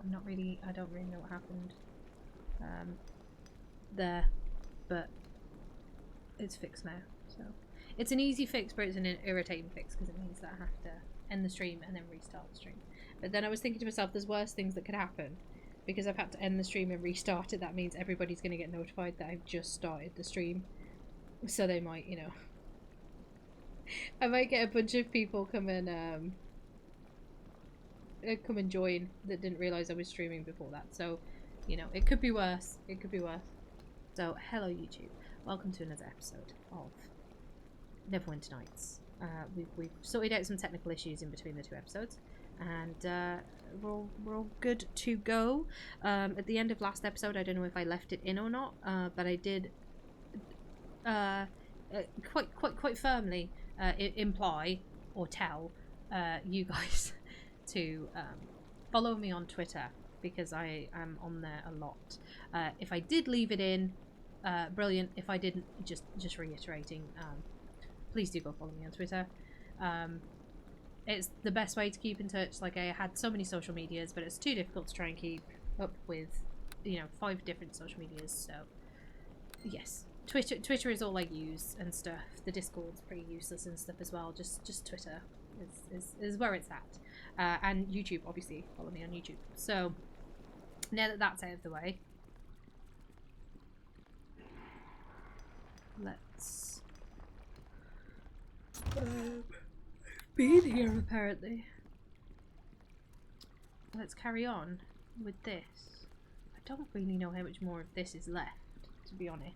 I'm not really. I don't really know what happened there, but it's fixed now. So it's an easy fix, but it's an irritating fix because it means that I have to end the stream and then restart the stream. But then I was thinking to myself, there's worse things that could happen. Because I've had to end the stream and restart it, that means everybody's going to get notified that I've just started the stream. So they might, you know... I might get a bunch of people come and join that didn't realise I was streaming before that. So, you know, it could be worse. It could be worse. So, hello YouTube. Welcome to another episode of Neverwinter Nights. We've sorted out some technical issues in between the two episodes. And we're all good to go. At the end of last episode, I don't know if I left it in or not, but I did quite firmly imply or tell you guys to follow me on Twitter because I am on there a lot. If I did leave it in, brilliant. If I didn't, just reiterating, please do go follow me on Twitter. It's the best way to keep in touch. Like, I had so many social medias, but it's too difficult to try and keep up with, you know, 5 different social medias. So, yes, Twitter is all I use and stuff. The Discord's pretty useless and stuff as well. Just Twitter is where it's at. And YouTube, obviously, follow me on YouTube. So, now that that's out of the way, let's... been here apparently. Let's carry on with this. I don't really know how much more of this is left, to be honest.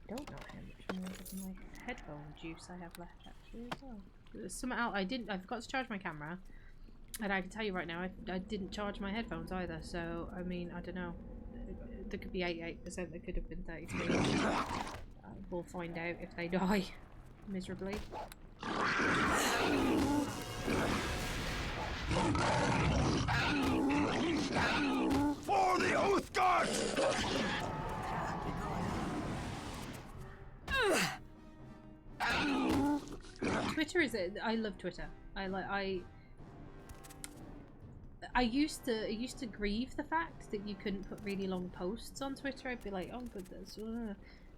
I don't know how much more of my headphone juice I have left actually as well. There's something out I forgot to charge my camera, and I can tell you right now I didn't charge my headphones either, so I mean, I don't know. There could be 88%, there could have been 33. We'll find out if they die miserably. For the Oath God! Twitter is it? I love Twitter. I used to grieve the fact that you couldn't put really long posts on Twitter. I'd be like, oh goodness,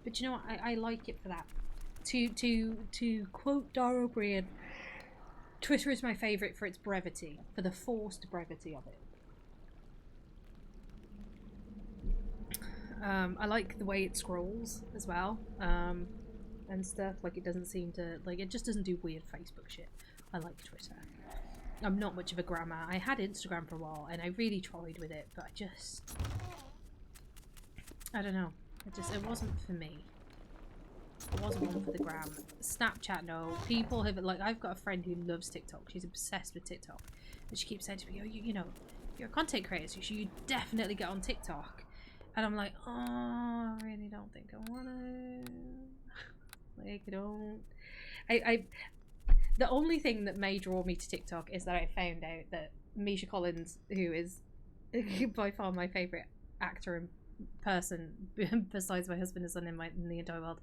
but you know what? I like it for that. To quote Dara O'Brien, Twitter is my favourite for its brevity, for the forced brevity of it. I like the way it scrolls as well, and stuff. Like, it doesn't seem to, like, it just doesn't do weird Facebook shit. I like Twitter. I'm not much of a grammar. I had Instagram for a while, and I really tried with it, but I don't know. It wasn't for me. It wasn't one for the gram. Snapchat, no. People have, like, I've got a friend who loves TikTok. She's obsessed with TikTok. And she keeps saying to me, oh, you know, you're a content creator, so you should definitely get on TikTok. And I'm like, oh, I really don't think I want to. Like, I don't. The only thing that may draw me to TikTok is that I found out that Misha Collins, who is by far my favourite actor and person besides my husband and son in the entire world,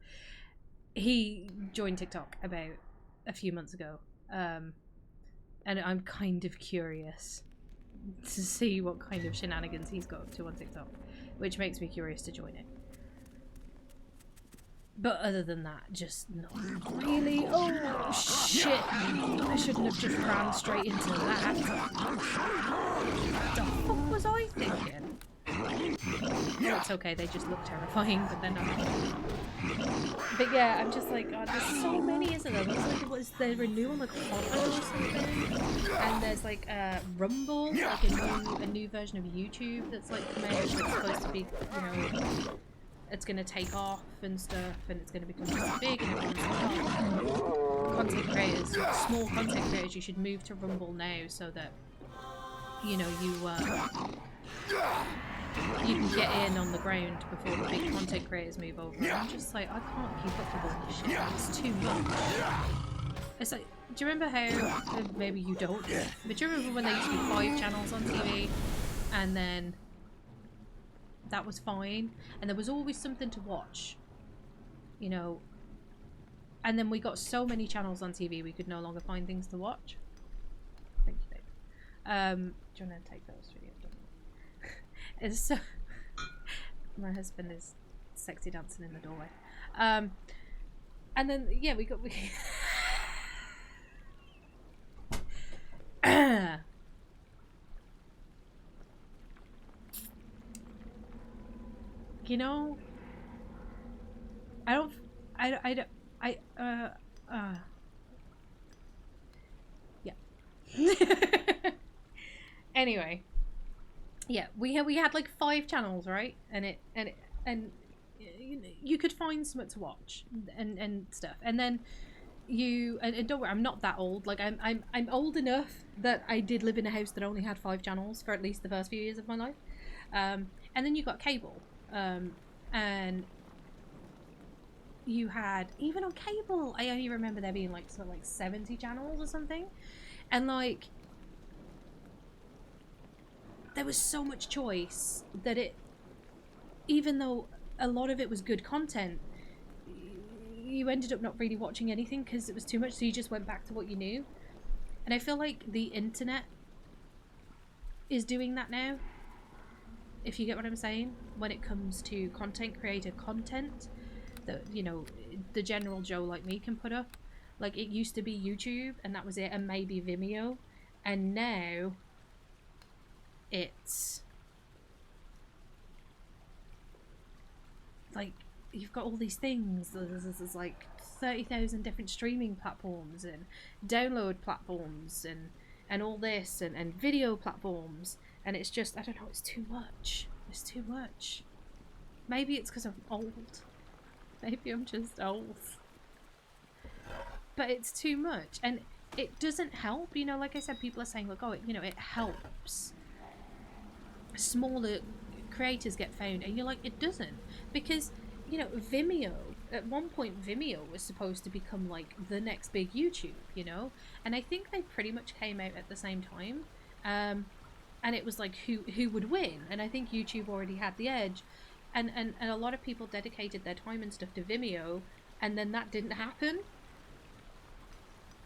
he joined TikTok about a few months ago, and I'm kind of curious to see what kind of shenanigans he's got up to on TikTok, which makes me curious to join it. But other than that, just not really. Oh shit! I shouldn't have just ran straight into that. What the fuck was I thinking? No, it's okay, they just look terrifying, but they're not. But yeah, I'm just like, God, there's so many, isn't there? Looks like it was the renewal on like Hotmail or something. And there's like Rumble, like a new version of YouTube that's like come out, that's supposed to be, you know, it's gonna take off and stuff, and it's gonna become really big, and everyone's like, oh, content creators, small content creators, you should move to Rumble now so that, you know, you can get in on the ground before the big content creators move over. And I'm just like, I can't keep up with all this shit. It's too much. It's like, do you remember how, maybe you don't, but do you remember when there used to be 5 channels on TV, and then that was fine, and there was always something to watch, you know, and then we got so many channels on TV we could no longer find things to watch. Thank you, babe. Do you want to take those videos? It's so... My husband is sexy dancing in the doorway. And then, yeah, we got... You know, yeah. Anyway, yeah, we had like 5 channels, right? And you could find something to watch and stuff. And then and don't worry, I'm not that old. Like I'm old enough that I did live in a house that only had 5 channels for at least the first few years of my life. And then you got cable. And you had, even on cable, I only remember there being like sort of like 70 channels or something. And like, there was so much choice that even though a lot of it was good content, you ended up not really watching anything because it was too much, so you just went back to what you knew. And I feel like the internet is doing that now, if you get what I'm saying, when it comes to content creator content that, you know, the general Joe like me can put up. Like, it used to be YouTube and that was it, and maybe Vimeo, and now it's like you've got all these things. There's like 30,000 different streaming platforms and download platforms and all this and video platforms, and it's just, I don't know, it's too much. It's too much. Maybe it's because I'm old. Maybe I'm just old. But it's too much, and it doesn't help. You know, like I said, people are saying, like, oh, you know, it helps smaller creators get found, and you're like, it doesn't, because, you know, Vimeo, at one point Vimeo was supposed to become like the next big YouTube, you know, and I think they pretty much came out at the same time, and it was like who would win, and I think YouTube already had the edge, and a lot of people dedicated their time and stuff to Vimeo, and then that didn't happen.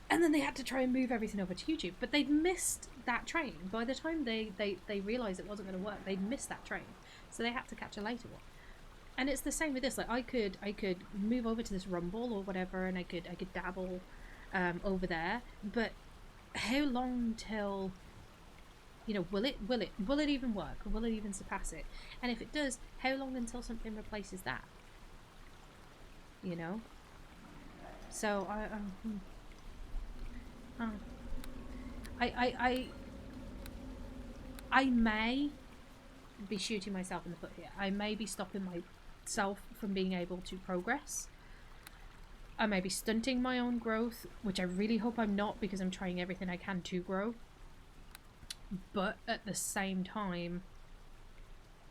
And then they had to try and move everything over to YouTube. But they'd missed that train. By the time they realised it wasn't going to work, they'd missed that train. So they had to catch a later one. And it's the same with this. Like, I could move over to this Rumble or whatever, and I could dabble over there. But how long till, you know, will it even work? Or will it even surpass it? And if it does, how long until something replaces that? You know? So I may be shooting myself in the foot here. I may be stopping myself from being able to progress. I may be stunting my own growth, which I really hope I'm not, because I'm trying everything I can to grow. But at the same time,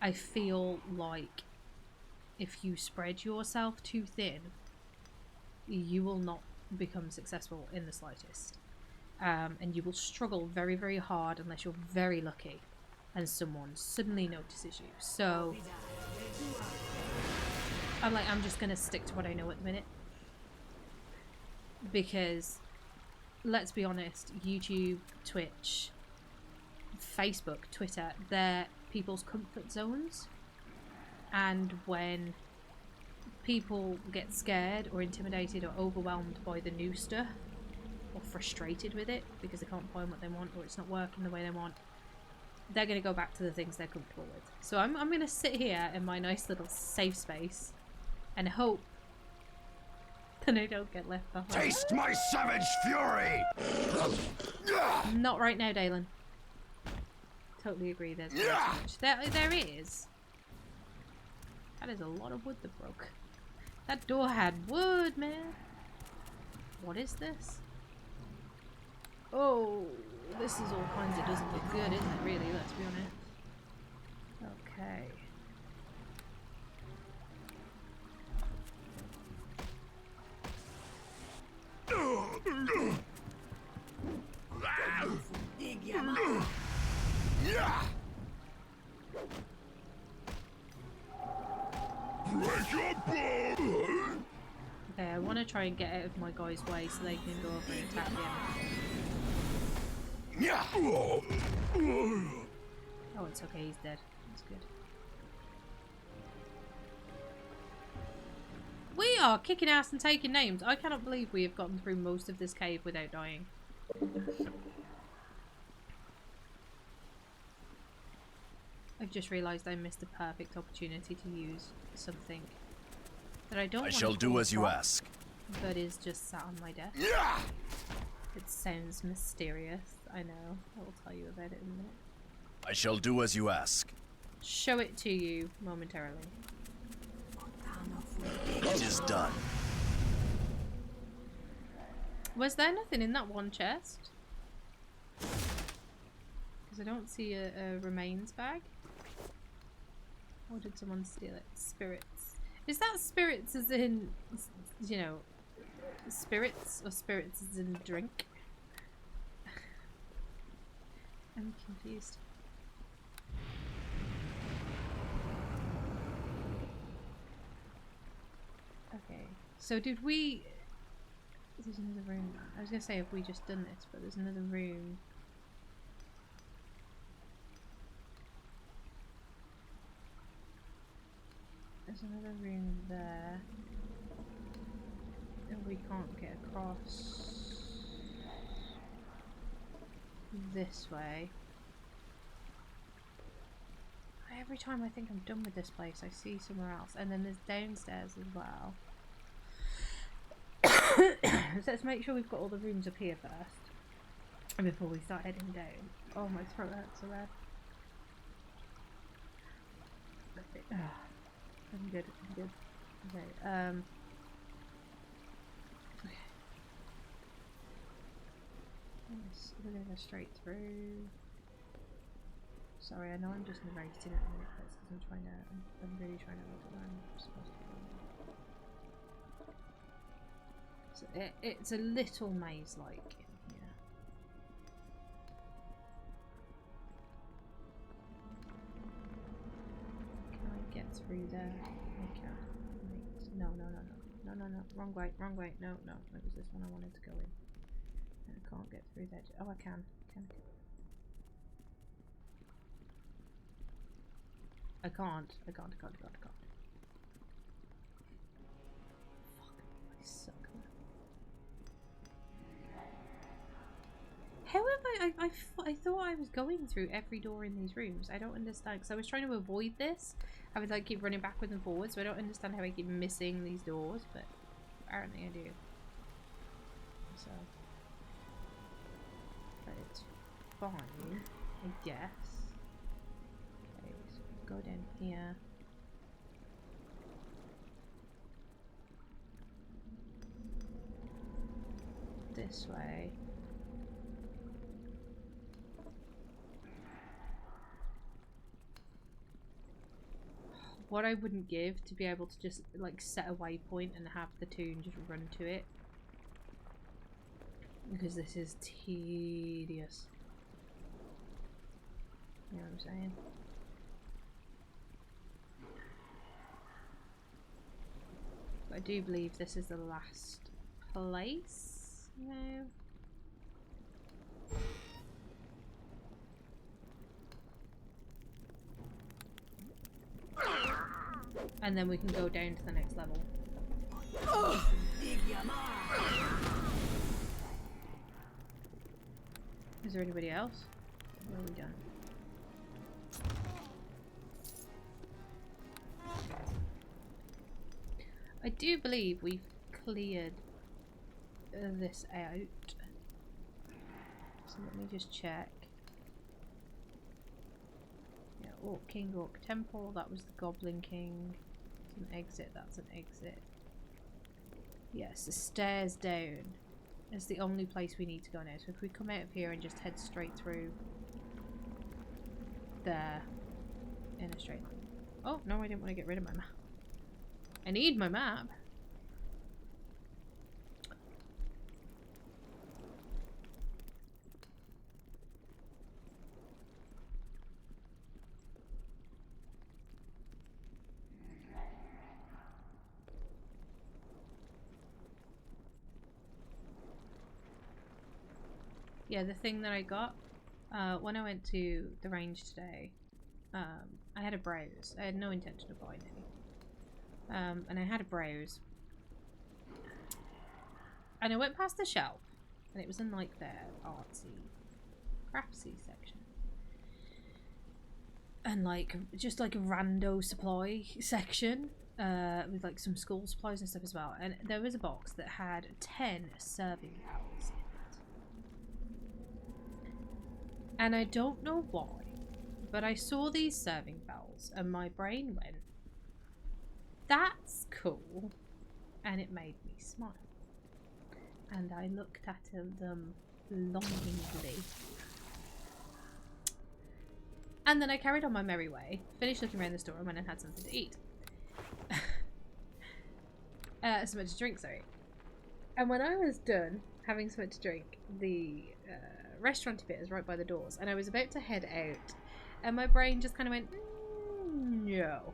I feel like if you spread yourself too thin, you will not become successful in the slightest. And you will struggle very, very hard unless you're very lucky and someone suddenly notices you. So I'm just going to stick to what I know at the minute. Because, let's be honest, YouTube, Twitch, Facebook, Twitter, they're people's comfort zones. And when people get scared or intimidated or overwhelmed by the new stuff, or frustrated with it because they can't find what they want, or it's not working the way they want, they're going to go back to the things they're comfortable with. So I'm going to sit here in my nice little safe space and hope that I don't get left behind. Taste my savage fury! Not right now, Dalen. Totally agree, there's way too much. There is. That is a lot of wood that broke. That door had wood, man. What is this? Oh, this is all kinds of doesn't look good, isn't it, really? Let's be honest. Okay. Okay, I want to try and get out of my guy's way so they can go over and attack him. Yeah. Oh, it's okay, he's dead. That's good. We are kicking ass and taking names. I cannot believe we have gotten through most of this cave without dying. I've just realised I missed a perfect opportunity to use something that I don't want to shall do as you ask. but is just sat on my desk. Yeah. It sounds mysterious, I know. I will tell you about it in a minute. I shall do as you ask. Show it to you momentarily. It is done. Was there nothing in that one chest? Because I don't see a remains bag. Or did someone steal it? Spirits. Is that spirits as in, you know, spirits, or spirits as in drink? I'm confused. Okay, so did we... There's another room. I was gonna say if we just done this, but there's another room. There's another room there. And we can't get across this way. Every time I think I'm done with this place, I see somewhere else. And then there's downstairs as well. So let's make sure we've got all the rooms up here first. And before we start heading down. Oh, my throat hurts so bad. I'm good, I'm good. Okay, yes, we're gonna go straight through. Sorry, I know I'm just narrating at the minute, but it's because I'm trying to, I'm really trying to look at where I'm supposed to go. So it's a little maze-like in here. Can I get through there? I can. Wait, no, wrong way, no, it was this one I wanted to go in. And I can't get through there. Oh, I can. I can't. Fuck, I suck. However, I thought I was going through every door in these rooms. I don't understand, because I was trying to avoid this. I would like keep running backwards and forwards, so I don't understand how I keep missing these doors, but apparently I do. So, but it's fine, I guess. Okay, so go down here. This way. What I wouldn't give to be able to just like set a waypoint and have the toon just run to it. Because this is tedious. You know what I'm saying? But I do believe this is the last place. No. And then we can go down to the next level. Is there anybody else? Or are we done? I do believe we've cleared this out. So let me just check. Yeah, Orc King, Orc Temple, that was the Goblin King. It's an exit, that's an exit. Yes, the stairs down is the only place we need to go now. So if we come out of here and just head straight through there in a straight line. Oh, no, I didn't want to get rid of my map. I need my map. Yeah, the thing that I got when I went to the range today, I had a browse. I had no intention of buying any. And I had a browse. And I went past the shelf, and it was in like their artsy, craftsy section. And like, just like a rando supply section, with like some school supplies and stuff as well. And there was a box that had 10 serving bowls in it. And I don't know why, but I saw these serving bowls and my brain went, that's cool. And it made me smile. And I looked at them longingly. And then I carried on my merry way, finished looking around the store and went and had something to eat. Something to drink, sorry. And when I was done having something to drink, the restaurant bit is right by the doors, and I was about to head out, and my brain just kind of went, no.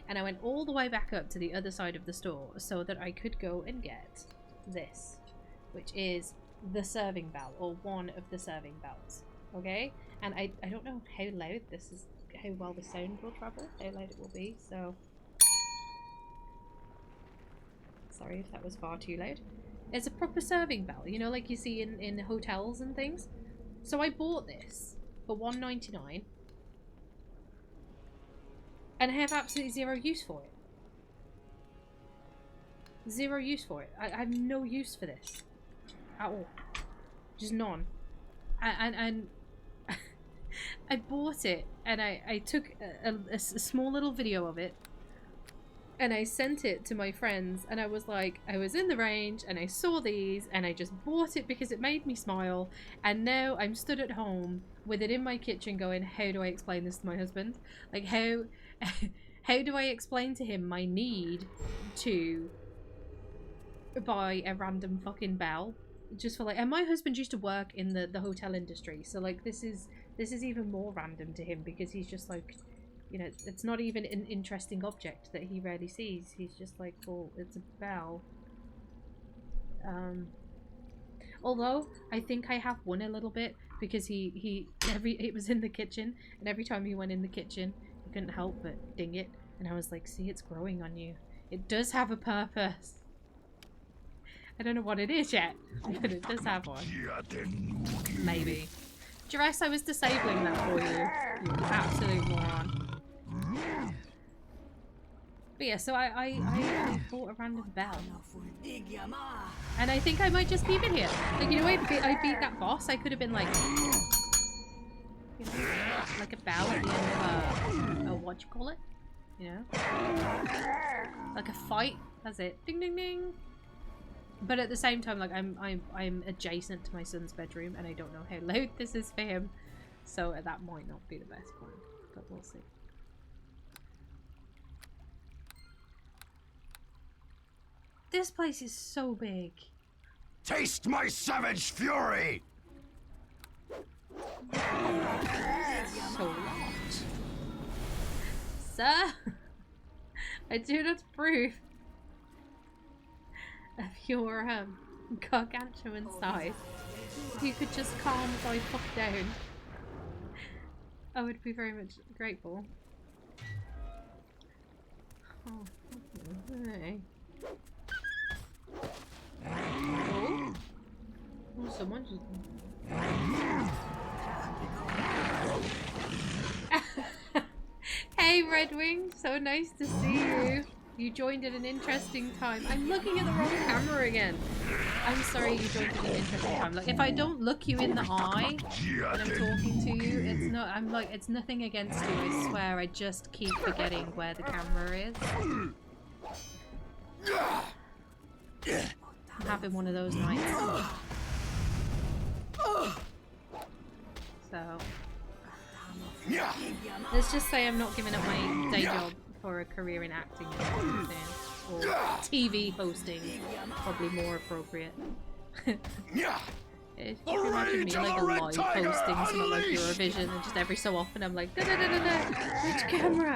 And I went all the way back up to the other side of the store so that I could go and get this, which is the serving bell, or one of the serving bells. Okay? And I don't know how loud this is, how well the sound will travel, how loud it will be, so sorry if that was far too loud. It's a proper serving bell, you know, like you see in hotels and things. So I bought this for $1.99 and I have absolutely zero use for it. Zero use for it. I have no use for this at all. Just none. And I bought it and I took a small little video of it and I sent it to my friends, and I was like, I was in the range and I saw these and I just bought it because it made me smile, and now I'm stood at home with it in my kitchen going, how do I explain this to my husband? Like, how do I explain to him my need to buy a random fucking bell just for like, and my husband used to work in the hotel industry, so like this is even more random to him because he's just like, you know, it's not even an interesting object that he rarely sees. He's just like, well, it's a bell. Although I think I have won a little bit because it was in the kitchen, and every time he went in the kitchen, he couldn't help but ding it, and I was like, see, it's growing on you. It does have a purpose. I don't know what it is yet, but it does have one. Maybe. Jerez, I was disabling that for you. You absolute moron. But yeah, so I bought a random bell. And I think I might just keep it here. Like, you know, I beat that boss. I could have been like, you know, like a bell at the end of a what you call it? You know? Like a fight. That's it. Ding ding ding. But at the same time, like I'm adjacent to my son's bedroom, and I don't know how loud this is for him, so that might not be the best plan, but we'll see. This place is so big. Taste my savage fury! So large. Sir, I do not approve of your gargantuan size. If you could just calm the fuck down, I would be very much grateful. Oh, okay. Oh, someone just... Hey Red Wing, so nice to see you. You joined at an interesting time. I'm looking at the wrong camera again. I'm sorry you joined at an interesting time. Like, if I don't look you in the eye when I'm talking to you, it's not, I'm like, it's nothing against you, I swear. I just keep forgetting where the camera is. I'm having one of those nights. So, let's just say I'm not giving up my day job for a career in acting or TV hosting, probably more appropriate. If you can imagine me like live hosting something like Eurovision, and just every so often I'm like, da da da da da, which camera?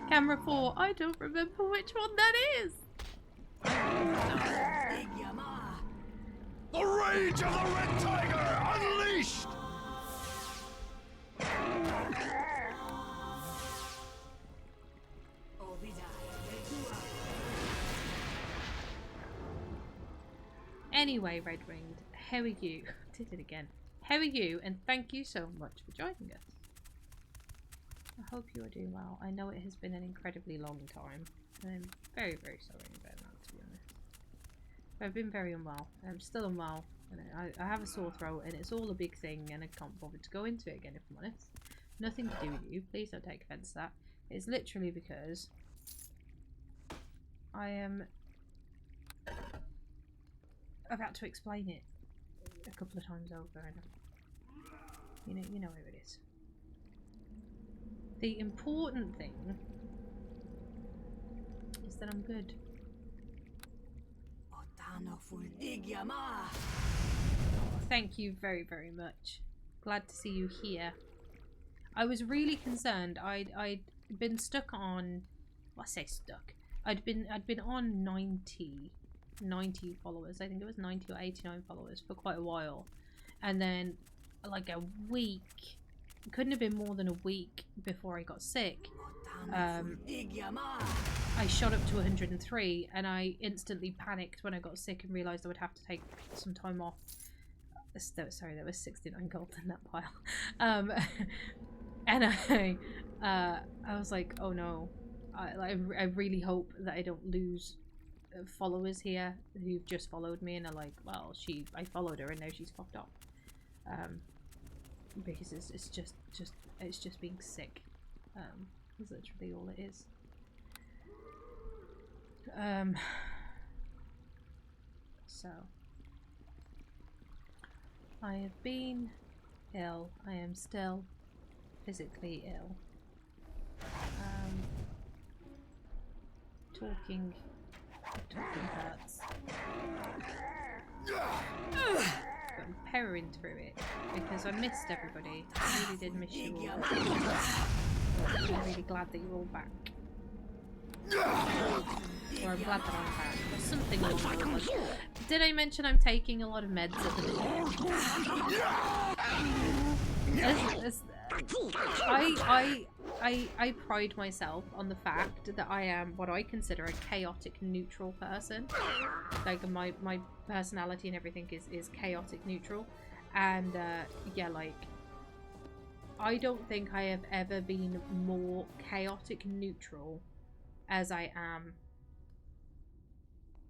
Camera 4, I don't remember which one that is. The rage of the Red Tiger unleashed! Anyway, Red Winged, how are you? Did it again. How are you? And thank you so much for joining us. I hope you are doing well. I know it has been an incredibly long time, and I'm very, very sorry about that, to be honest. But I've been very unwell. I'm still unwell, and I have a sore throat, and it's all a big thing, and I can't bother to go into it again, if I'm honest. Nothing to do with you. Please don't take offence to that. It's literally because I've had to explain it a couple of times over, and you know who it is. The important thing is that I'm good. Thank you very, very much. Glad to see you here. I was really concerned. I'd been stuck on, well, I say stuck. I'd been on 90 followers. I think it was 90 or 89 followers for quite a while, and then like a week, couldn't have been more than a week before I got sick. I shot up to 103, and I instantly panicked when I got sick and realised I would have to take some time off. Sorry, there was 69 gold in that pile. And I was like, oh no, I really hope that I don't lose followers here who've just followed me and are like, well, I followed her and now she's fucked up. Because it's just being sick. Is literally all it is. So I have been ill. I am still physically ill. Talking hurts. But I'm powering through it because I missed everybody. I really did miss you all. I'm really glad that you're all back. Or I'm glad that I'm back. Or something along those lines. Did I mention I'm taking a lot of meds at the minute? I pride myself on the fact that I am what I consider a chaotic neutral person. Like my personality and everything is chaotic neutral. And yeah, like I don't think I have ever been more chaotic neutral as I am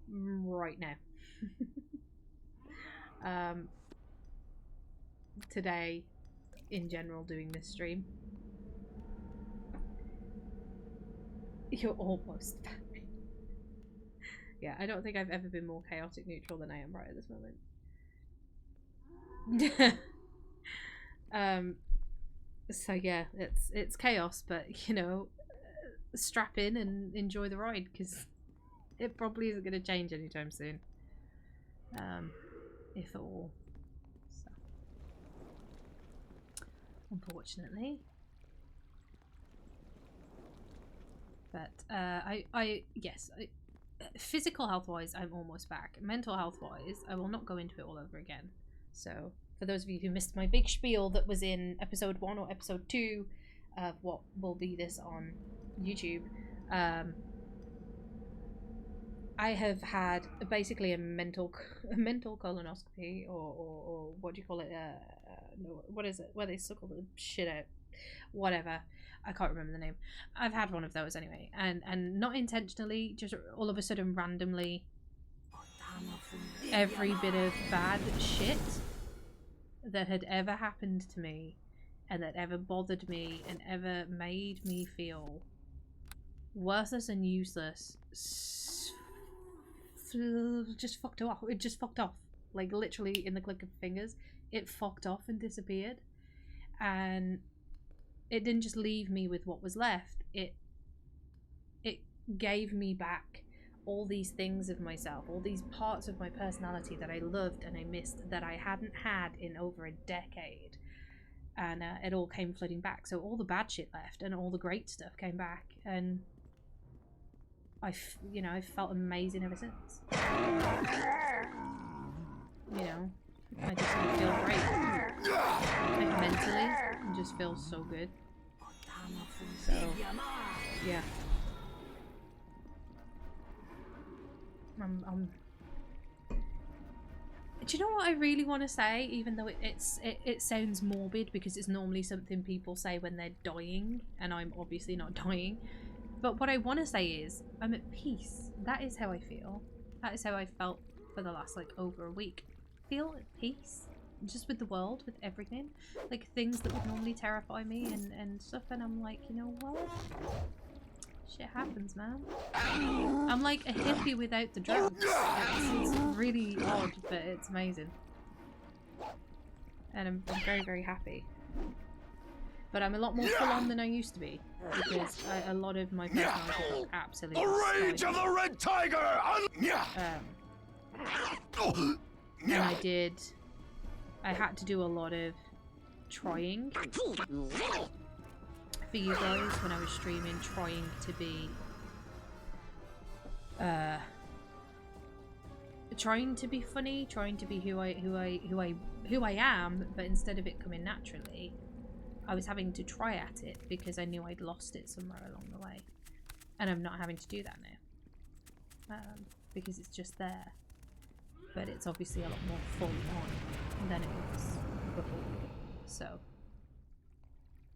right now. Today, in general, doing this stream. You're almost back. Yeah, I don't think I've ever been more chaotic neutral than I am right at this moment. So yeah, it's chaos, but you know, strap in and enjoy the ride because it probably isn't going to change anytime soon. If at all. So, unfortunately. But yes, physical health wise, I'm almost back. Mental health wise, I will not go into it all over again. So, for those of you who missed my big spiel that was in episode 1 or episode 2 of what will be this on YouTube, I have had basically a mental colonoscopy, or what do you call it? No, what is it? Where they suck all the shit out. Whatever. I can't remember the name. I've had one of those anyway, and not intentionally, just all of a sudden randomly, every bit of bad shit that had ever happened to me and that ever bothered me and ever made me feel worthless and useless just fucked off. It just fucked off, like literally in the click of fingers. It fucked off and disappeared, and it didn't just leave me with what was left. It gave me back all these things of myself, all these parts of my personality that I loved and I missed, that I hadn't had in over a decade. And it all came flooding back. So all the bad shit left and all the great stuff came back, and I've felt amazing ever since. You know, I just feel great. Like mentally, just feels so good. So, yeah. Do you know what I really want to say? Even though it sounds morbid, because it's normally something people say when they're dying, and I'm obviously not dying. But what I want to say is, I'm at peace. That is how I feel. That is how I felt for the last, like, over a week. Feel at peace. Just with the world, with everything. Like, things that would normally terrify me and stuff, and I'm like, you know what? Shit happens, man. I'm like a hippie without the drugs. It's really odd, but it's amazing. And I'm very, very happy. But I'm a lot more full on than I used to be, because a lot of my personality got absolutely The rage of the red tiger! And I had to do a lot of trying for you guys when I was streaming, trying to be funny, trying to be who I am, but instead of it coming naturally, I was having to try at it because I knew I'd lost it somewhere along the way. And I'm not having to do that now. Because it's just there. But it's obviously a lot more full on than it was before. So,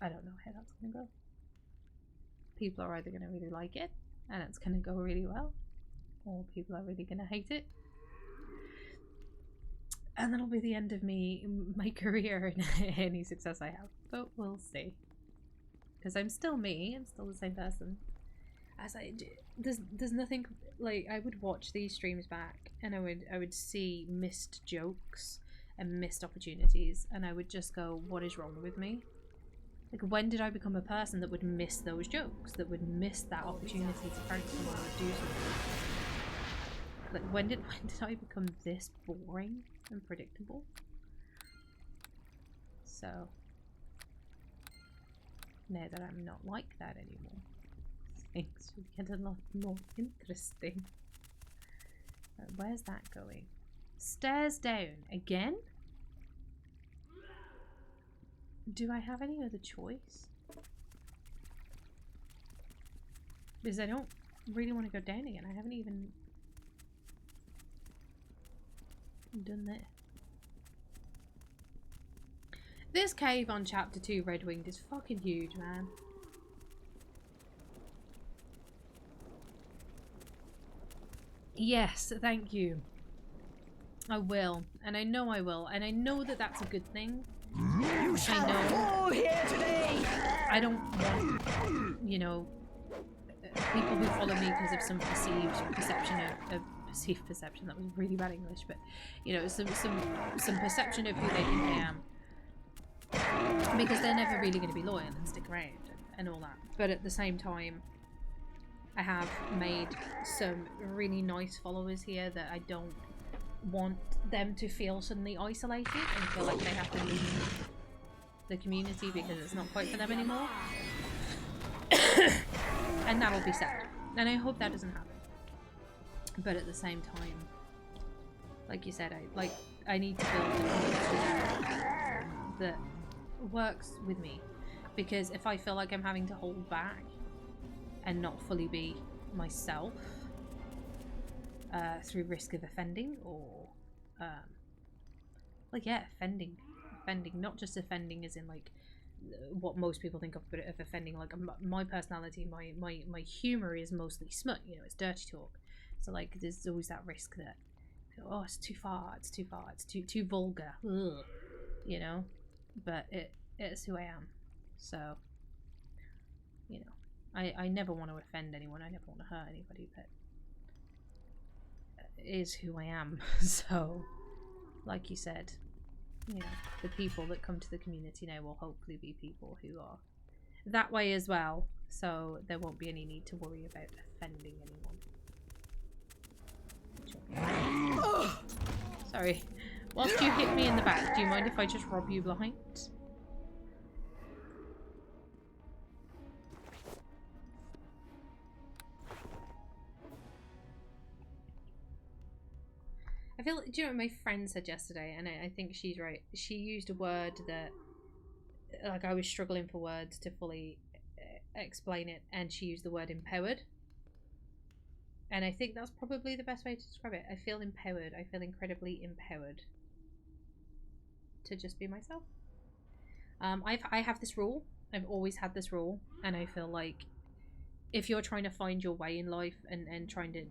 I don't know how that's going to go. People are either going to really like it, and it's going to go really well, or people are really going to hate it. And that'll be the end of my career and any success I have. But we'll see. Because I'm still me, I'm still the same person. As I do. There's nothing, like, I would watch these streams back and I would see missed jokes and missed opportunities, and I would just go, what is wrong with me? Like, when did I become a person that would miss those jokes, that would miss that opportunity to prank someone or do something? Like, when did I become this boring and predictable? So, now that I'm not like that anymore, things should get a lot more interesting. Where's that going? Stairs down again? Do I have any other choice? Because I don't really want to go down again. I haven't even done this. This cave on chapter 2 Red Winged is fucking huge, man. Yes, thank you. I will, and I know I will, and I know that that's a good thing. I know. Here today. I don't want, you know, people who follow me because of some perceived perception of perceived perception. That was really bad English, but you know, some perception of who they think I am, because they're never really going to be loyal and stick around and all that. But at the same time, I have made some really nice followers here that I don't want them to feel suddenly isolated and feel like they have to leave the community because it's not quite for them anymore. And that'll be sad. And I hope that doesn't happen. But at the same time, like you said, I need to build a community that works with me. Because if I feel like I'm having to hold back and not fully be myself through risk of offending, or like, yeah, offending, not just offending as in like what most people think of, but of offending, like my personality, my humor is mostly smut, you know, it's dirty talk. So like there's always that risk that, oh, it's too far, it's too vulgar. Ugh. You know, but it's who I am. So, you know, I never want to offend anyone, I never want to hurt anybody, but it is who I am. So, like you said, you know, the people that come to the community now will hopefully be people who are that way as well, so there won't be any need to worry about offending anyone. Sorry. Whilst you hit me in the back, do you mind if I just rob you blind? I feel, do you know what my friend said yesterday, and I think she's right. She used a word that like I was struggling for words to fully explain it, and she used the word empowered. And I think that's probably the best way to describe it. I feel empowered. I feel incredibly empowered to just be myself. I have this rule. I've always had this rule, and I feel like if you're trying to find your way in life and trying to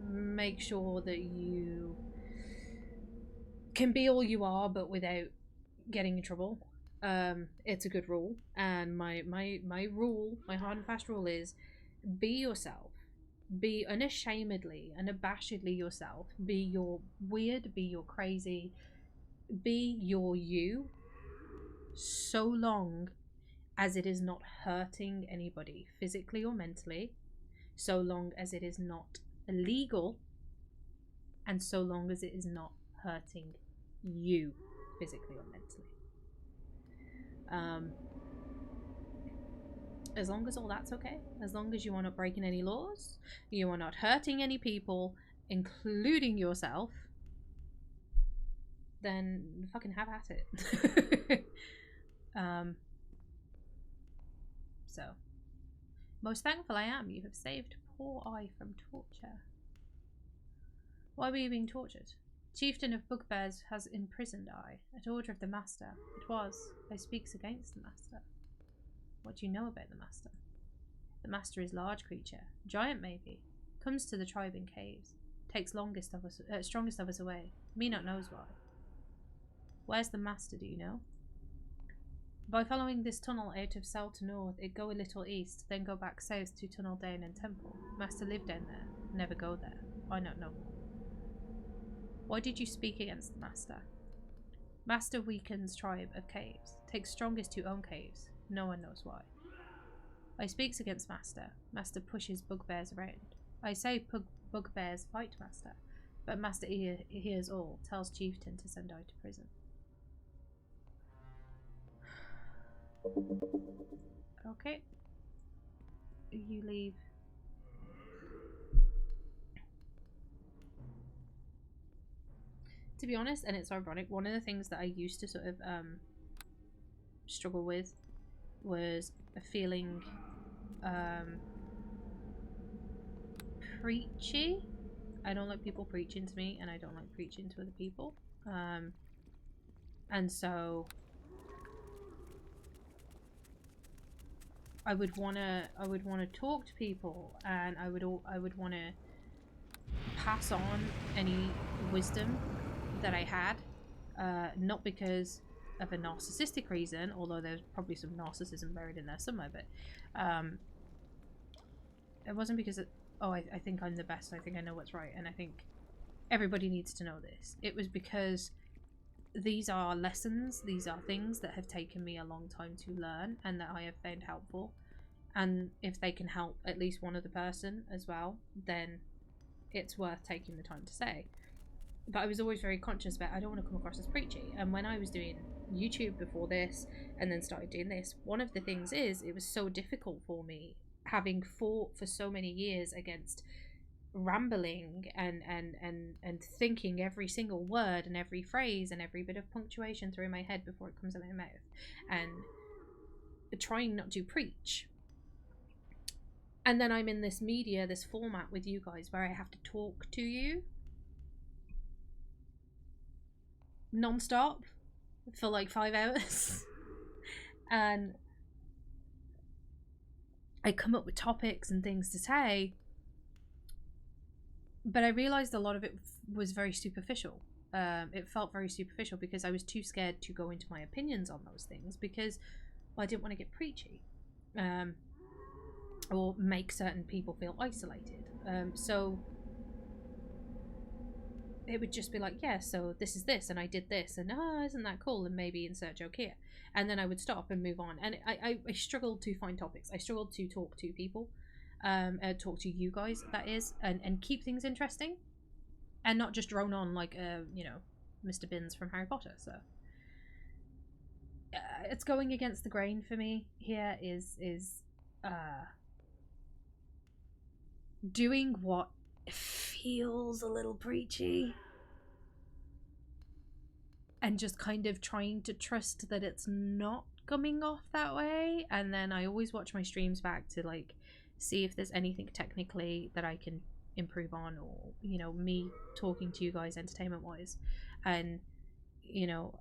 make sure that you can be all you are but without getting in trouble, it's a good rule. And my rule, my hard and fast rule is be yourself. Be unashamedly, unabashedly yourself. Be your weird, be your crazy, be your you, so long as it is not hurting anybody physically or mentally, so long as it is not illegal, and so long as it is not hurting you physically or mentally. As long as all that's okay, as long as you are not breaking any laws, you are not hurting any people, including yourself, then fucking have at it. So, most thankful I am you have saved poor I from torture. Why were you being tortured? Chieftain of Bugbears has imprisoned I, at order of the Master. It was. I speaks against the Master. What do you know about the Master? The Master is large creature, giant maybe, comes to the tribe in caves, takes strongest of us away. Me not knows why. Where's the Master, do you know? By following this tunnel out of south to north, it go a little east, then go back south to tunnel down and temple. Master live down there, never go there. I not know. Why did you speak against the Master? Master weakens tribe of caves, takes strongest to own caves. No one knows why. I speaks against Master. Master pushes bugbears around. I say bugbears fight Master, but Master hears all, tells Chieftain to send I to prison. Okay. You leave. To be honest, and it's ironic, one of the things that I used to sort of struggle with was a feeling preachy. I don't like people preaching to me, and I don't like preaching to other people. And so I would wanna talk to people, and I would wanna pass on any wisdom that I had, not because of a narcissistic reason, although there's probably some narcissism buried in there somewhere, but it wasn't because I think I'm the best, I think I know what's right, and I think everybody needs to know this. It was because these are lessons, these are things that have taken me a long time to learn and that I have found helpful, and if they can help at least one other person as well, then it's worth taking the time to say. But I was always very conscious about I don't want to come across as preachy. And when I was doing YouTube before this and then started doing this, one of the things is it was so difficult for me, having fought for so many years against rambling and thinking every single word and every phrase and every bit of punctuation through my head before it comes out of my mouth, and trying not to preach. And then I'm in this media, this format with you guys where I have to talk to you non-stop for like 5 hours. And I come up with topics and things to say, but I realized a lot of it was very superficial. It felt very superficial because I was too scared to go into my opinions on those things because I didn't want to get preachy, or make certain people feel isolated. So it would just be like, yeah, so this is this, and I did this, and isn't that cool? And maybe insert joke here. And then I would stop and move on. And I struggled to find topics. I struggled to talk to people, talk to you guys, that is, and keep things interesting. And not just drone on like, Mr. Binns from Harry Potter. So it's going against the grain for me here is doing what feels a little preachy and just kind of trying to trust that it's not coming off that way. And then I always watch my streams back to like see if there's anything technically that I can improve on, or you know, me talking to you guys entertainment wise. And you know,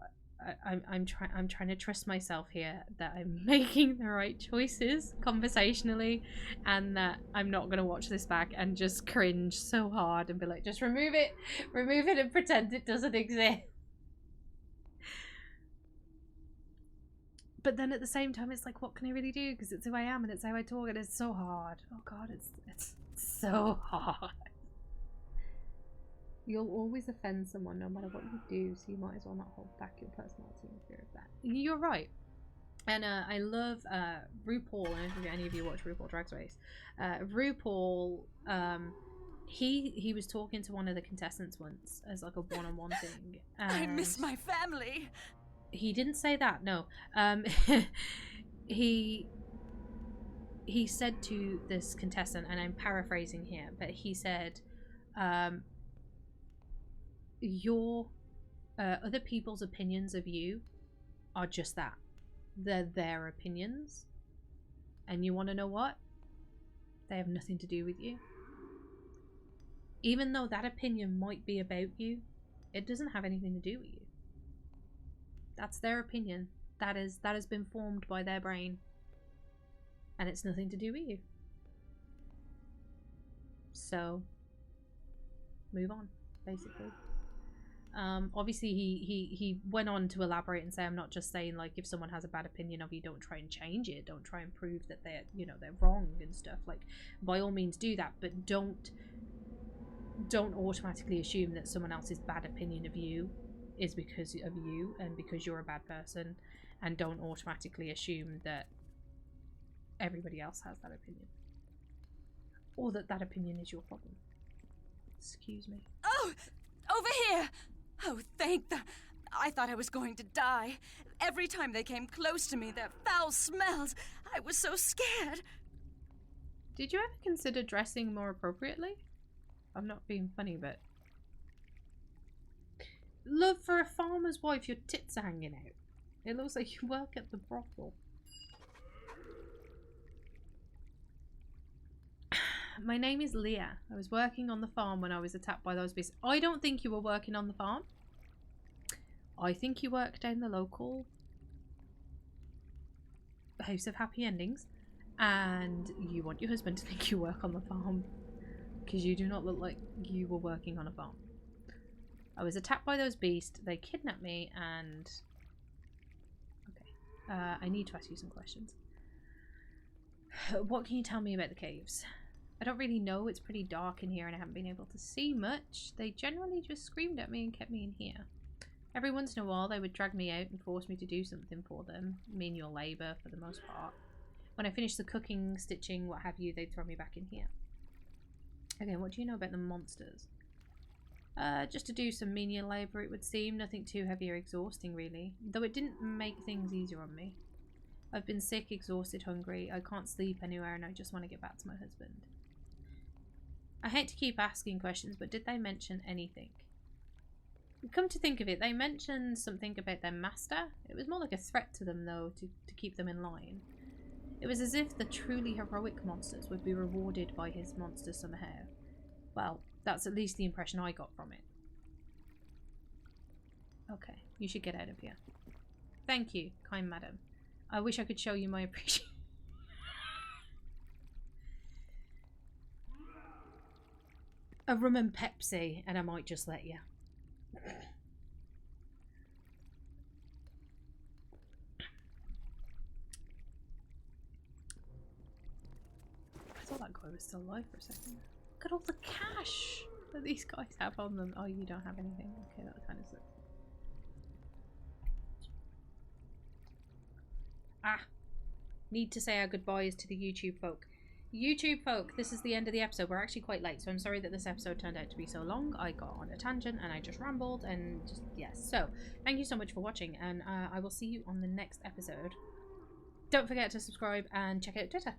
I'm trying to trust myself here that I'm making the right choices conversationally, and that I'm not gonna watch this back and just cringe so hard and be like, just remove it and pretend it doesn't exist. But then at the same time, it's like, what can I really do? Because it's who I am and it's how I talk, and it's so hard. Oh god, it's so hard. You'll always offend someone no matter what you do, so you might as well not hold back your personality in fear of that. You're right. And I love RuPaul. I don't know if any of you watch RuPaul Drag Race. RuPaul, he was talking to one of the contestants once as like a one-on-one thing. I miss my family. He didn't say that, no. He said to this contestant, and I'm paraphrasing here, but he said, your other people's opinions of you are just that. They're their opinions. And you want to know what? They have nothing to do with you. Even though that opinion might be about you, it doesn't have anything to do with you. That's their opinion. That has been formed by their brain. And it's nothing to do with you. So move on, basically. Obviously he went on to elaborate and say, I'm not just saying like if someone has a bad opinion of you, don't try and change it, don't try and prove that they're, you know, they're wrong and stuff. Like, by all means do that, but don't automatically assume that someone else's bad opinion of you is because of you and because you're a bad person, and don't automatically assume that everybody else has that opinion, or that that opinion is your problem. Excuse me. Oh, over here! Oh, thank the... I thought I was going to die. Every time they came close to me, their foul smells, I was so scared. Did you ever consider dressing more appropriately? I'm not being funny, but... Love, for a farmer's wife, your tits are hanging out. It looks like you work at the brothel. My name is Leah. I was working on the farm when I was attacked by those beasts. I don't think you were working on the farm. I think you work down the local House of Happy Endings. And you want your husband to think you work on the farm. Because you do not look like you were working on a farm. I was attacked by those beasts. They kidnapped me and... Okay. I need to ask you some questions. What can you tell me about the caves? I don't really know. It's pretty dark in here and I haven't been able to see much. They generally just screamed at me and kept me in here. Every once in a while they would drag me out and force me to do something for them. Menial labour for the most part. When I finished the cooking, stitching, what have you, they'd throw me back in here. Okay, what do you know about the monsters? Just to do some menial labour, it would seem. Nothing too heavy or exhausting, really. Though it didn't make things easier on me. I've been sick, exhausted, hungry. I can't sleep anywhere and I just want to get back to my husband. I hate to keep asking questions, but did they mention anything? Come to think of it, they mentioned something about their master. It was more like a threat to them, though, to keep them in line. It was as if the truly heroic monsters would be rewarded by his monsters somehow. Well, that's at least the impression I got from it. Okay, you should get out of here. Thank you, kind madam. I wish I could show you my appreciation. A rum and Pepsi, and I might just let you. I thought that guy was still alive for a second. Look at all the cash that these guys have on them. Oh, you don't have anything. Okay, that kind of sucks. Ah, need to say our goodbyes to the YouTube folk. YouTube folk, this is the end of the episode. We're actually quite late, so I'm sorry that this episode turned out to be so long. I got on a tangent and I just rambled and just, yes. So, thank you so much for watching, and I will see you on the next episode. Don't forget to subscribe and check out Twitter.